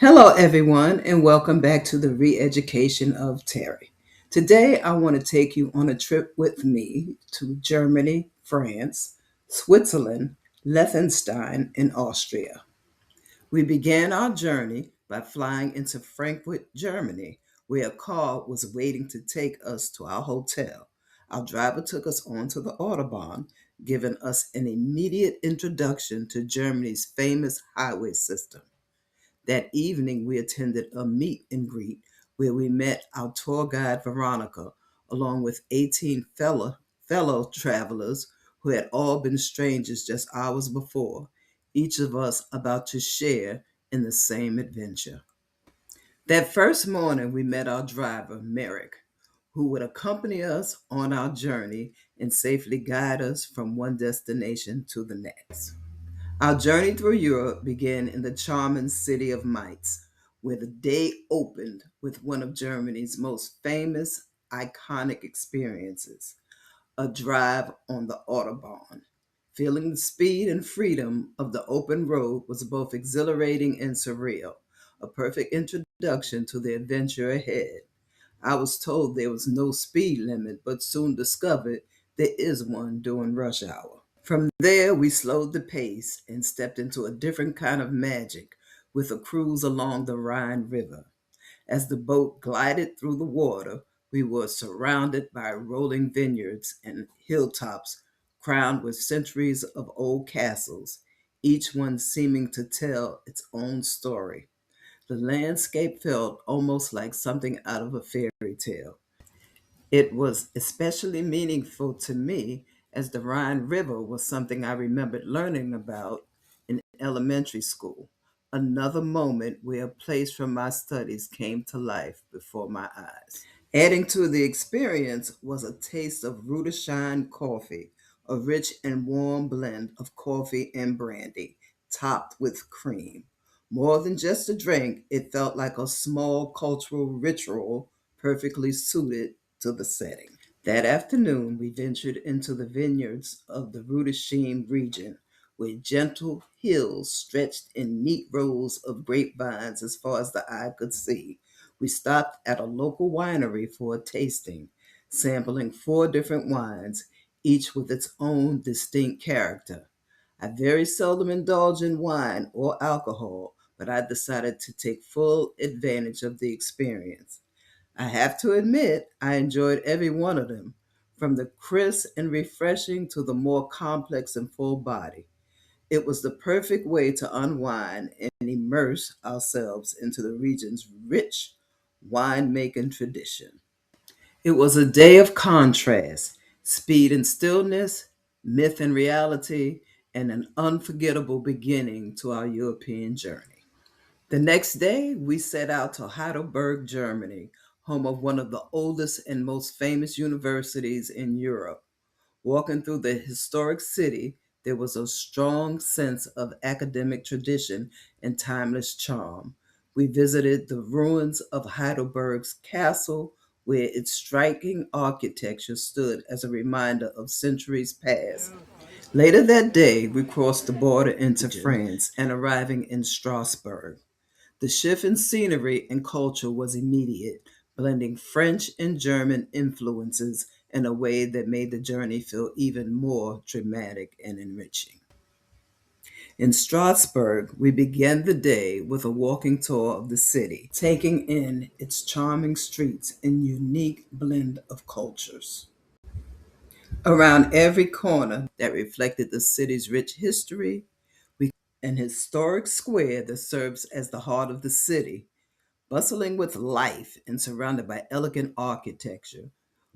Hello, everyone, and welcome back to the Re Education of Terry. Today, I want to take you on a trip with me to Germany, France, Switzerland, Liechtenstein, and Austria. We began our journey by flying into Frankfurt, Germany, where a car was waiting to take us to our hotel. Our driver took us onto the Autobahn, giving us an immediate introduction to Germany's famous highway system. That evening, we attended a meet and greet where we met our tour guide, Veronica, along with 18 fellow travelers who had all been strangers just hours before, each of us about to share in the same adventure. That first morning, we met our driver, Merrick, who would accompany us on our journey and safely guide us from one destination to the next. Our journey through Europe began in the charming city of Mainz, where the day opened with one of Germany's most famous, iconic experiences, a drive on the Autobahn. Feeling the speed and freedom of the open road was both exhilarating and surreal, a perfect introduction to the adventure ahead. I was told there was no speed limit, but soon discovered there is one during rush hour. From there, we slowed the pace and stepped into a different kind of magic with a cruise along the Rhine River. As the boat glided through the water, we were surrounded by rolling vineyards and hilltops crowned with centuries of old castles, each one seeming to tell its own story. The landscape felt almost like something out of a fairy tale. It was especially meaningful to me as the Rhine River was something I remembered learning about in elementary school. Another moment where a place from my studies came to life before my eyes. Adding to the experience was a taste of Rudolstein coffee, a rich and warm blend of coffee and brandy, topped with cream. More than just a drink, it felt like a small cultural ritual perfectly suited to the setting. That afternoon, we ventured into the vineyards of the Rudolstein region, where gentle hills stretched in neat rows of grapevines as far as the eye could see. We stopped at a local winery for a tasting, sampling four different wines, each with its own distinct character. I very seldom indulge in wine or alcohol, but I decided to take full advantage of the experience. I have to admit, I enjoyed every one of them, from the crisp and refreshing to the more complex and full body. It was the perfect way to unwind and immerse ourselves into the region's rich winemaking tradition. It was a day of contrast, speed and stillness, myth and reality, and an unforgettable beginning to our European journey. The next day, we set out to Heidelberg, Germany, home of one of the oldest and most famous universities in Europe. Walking through the historic city, there was a strong sense of academic tradition and timeless charm. We visited the ruins of Heidelberg's castle, where its striking architecture stood as a reminder of centuries past. Later that day, we crossed the border into France and arriving in Strasbourg. The shift in scenery and culture was immediate, blending French and German influences in a way that made the journey feel even more dramatic and enriching. In Strasbourg, we began the day with a walking tour of the city, taking in its charming streets and unique blend of cultures. Around every corner that reflected the city's rich history, we an historic square that serves as the heart of the city, bustling with life and surrounded by elegant architecture.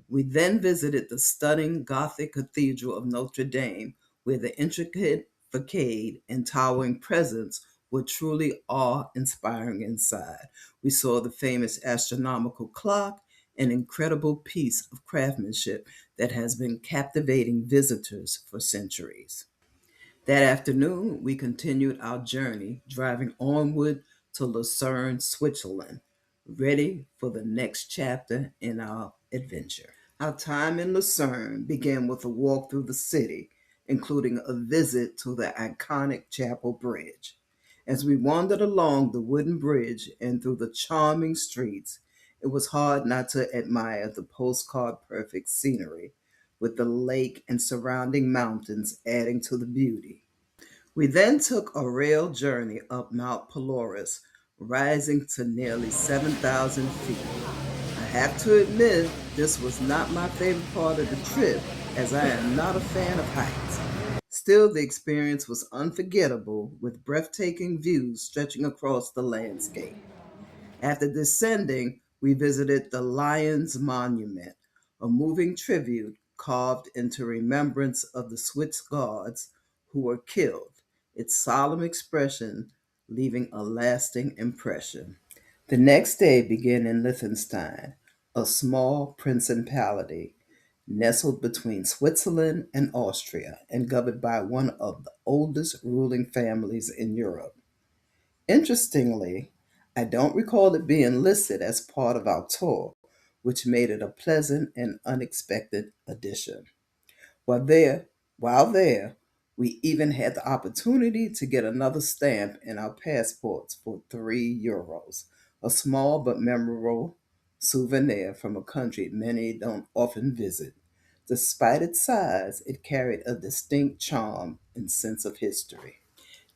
We then visited the stunning Gothic Cathedral of Notre Dame, where the intricate facade and towering presence were truly awe inspiring inside. We saw the famous astronomical clock, an incredible piece of craftsmanship that has been captivating visitors for centuries. That afternoon, we continued our journey, driving onward to Lucerne, Switzerland, ready for the next chapter in our adventure. Our time in Lucerne began with a walk through the city, including a visit to the iconic Chapel Bridge. As we wandered along the wooden bridge and through the charming streets, it was hard not to admire the postcard perfect scenery, with the lake and surrounding mountains adding to the beauty. We then took a rail journey up Mount Paloris, rising to nearly 7,000 feet. I have to admit, this was not my favorite part of the trip, as I am not a fan of heights. Still, the experience was unforgettable, with breathtaking views stretching across the landscape. After descending, we visited the Lions Monument, a moving tribute carved into remembrance of the Swiss guards who were killed, its solemn expression leaving a lasting impression. The next day began in Liechtenstein, a small principality nestled between Switzerland and Austria and governed by one of the oldest ruling families in Europe. Interestingly, I don't recall it being listed as part of our tour, which made it a pleasant and unexpected addition. While there, while there, we even had the opportunity to get another stamp in our passports for €3, a small but memorable souvenir from a country many don't often visit. Despite its size, it carried a distinct charm and sense of history.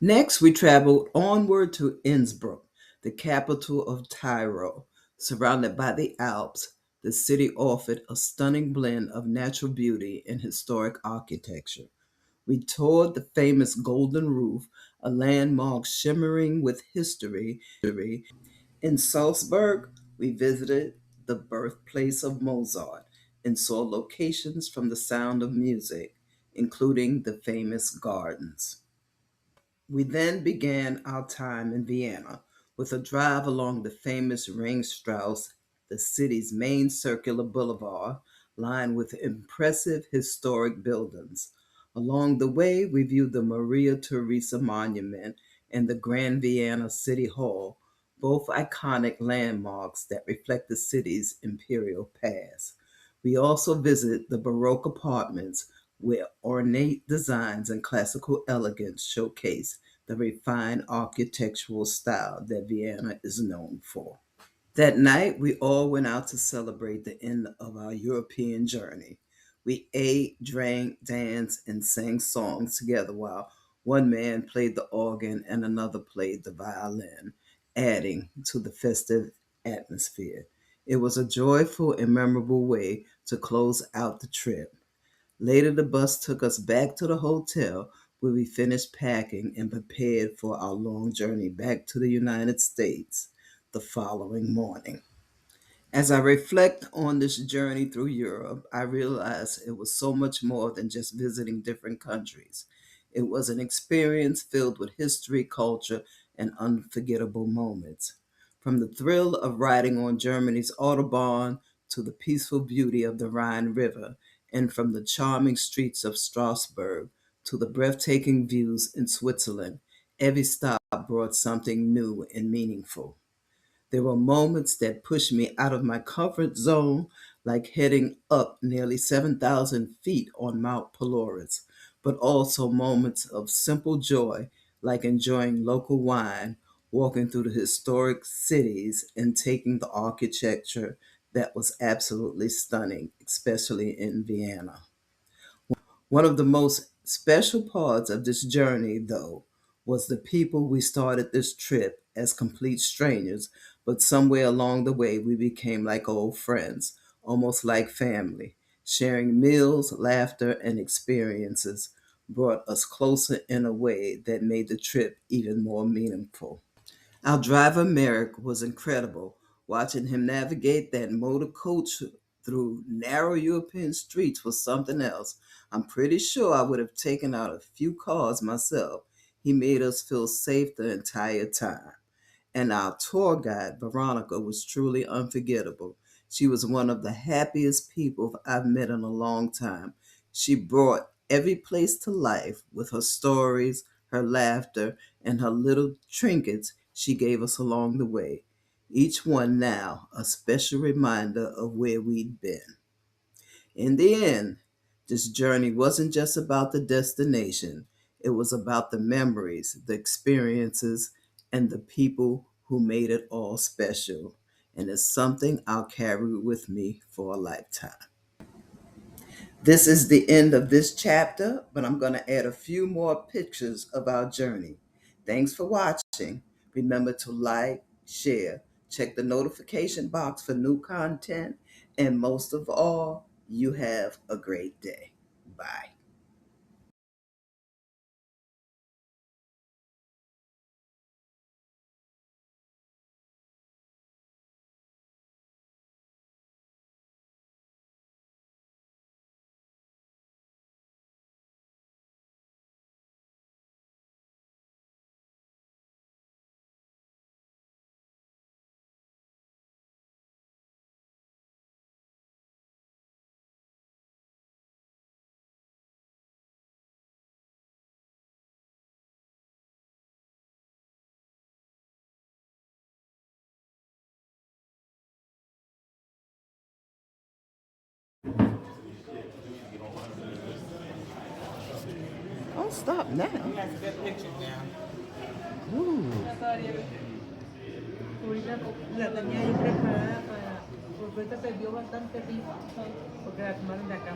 Next, we traveled onward to Innsbruck, the capital of Tyrol. Surrounded by the Alps, the city offered a stunning blend of natural beauty and historic architecture. We toured the famous Golden Roof, a landmark shimmering with history. In Salzburg, we visited the birthplace of Mozart and saw locations from the sound of music, including the famous gardens. We then began our time in Vienna with a drive along the famous Ringstrasse, the city's main circular boulevard lined with impressive historic buildings. Along the way, we viewed the Maria Theresa Monument and the Grand Vienna City Hall, both iconic landmarks that reflect the city's imperial past. We also visited the Baroque apartments where ornate designs and classical elegance showcase the refined architectural style that Vienna is known for. That night, we all went out to celebrate the end of our European journey. We ate, drank, danced, and sang songs together while one man played the organ and another played the violin, adding to the festive atmosphere. It was a joyful and memorable way to close out the trip. Later, the bus took us back to the hotel where we finished packing and prepared for our long journey back to the United States the following morning. As I reflect on this journey through Europe, I realize it was so much more than just visiting different countries. It was an experience filled with history, culture, and unforgettable moments. From the thrill of riding on Germany's Autobahn to the peaceful beauty of the Rhine River, and from the charming streets of Strasbourg to the breathtaking views in Switzerland, every stop brought something new and meaningful. There were moments that pushed me out of my comfort zone, like heading up nearly 7,000 feet on Mount Paloris, but also moments of simple joy, like enjoying local wine, walking through the historic cities, and taking the architecture that was absolutely stunning, especially in Vienna. One of the most special parts of this journey, though, was the people we started this trip as complete strangers, but somewhere along the way we became like old friends, almost like family. Sharing meals, laughter, and experiences brought us closer in a way that made the trip even more meaningful. Our driver, Merrick, was incredible. Watching him navigate that motor coach through narrow European streets was something else. I'm pretty sure I would have taken out a few cars myself. He made us feel safe the entire time. And our tour guide, Veronica, was truly unforgettable. She was one of the happiest people I've met in a long time. She brought every place to life with her stories, her laughter, and her little trinkets she gave us along the way. Each one now a special reminder of where we'd been. In the end, this journey wasn't just about the destination, it was about the memories, the experiences, and the people who made it all special. And it's something I'll carry with me for a lifetime. This is the end of this chapter, but I'm going to add a few more pictures of our journey. Thanks for watching. Remember to like, share, check the notification box for new content, and most of all, you have a great day. Bye. Oh, stop now. That's a good picture now. Ooh. Ahorita la tenía ahí preparada para, porque ahorita se vio bastante rico, porque la tomaron de acá.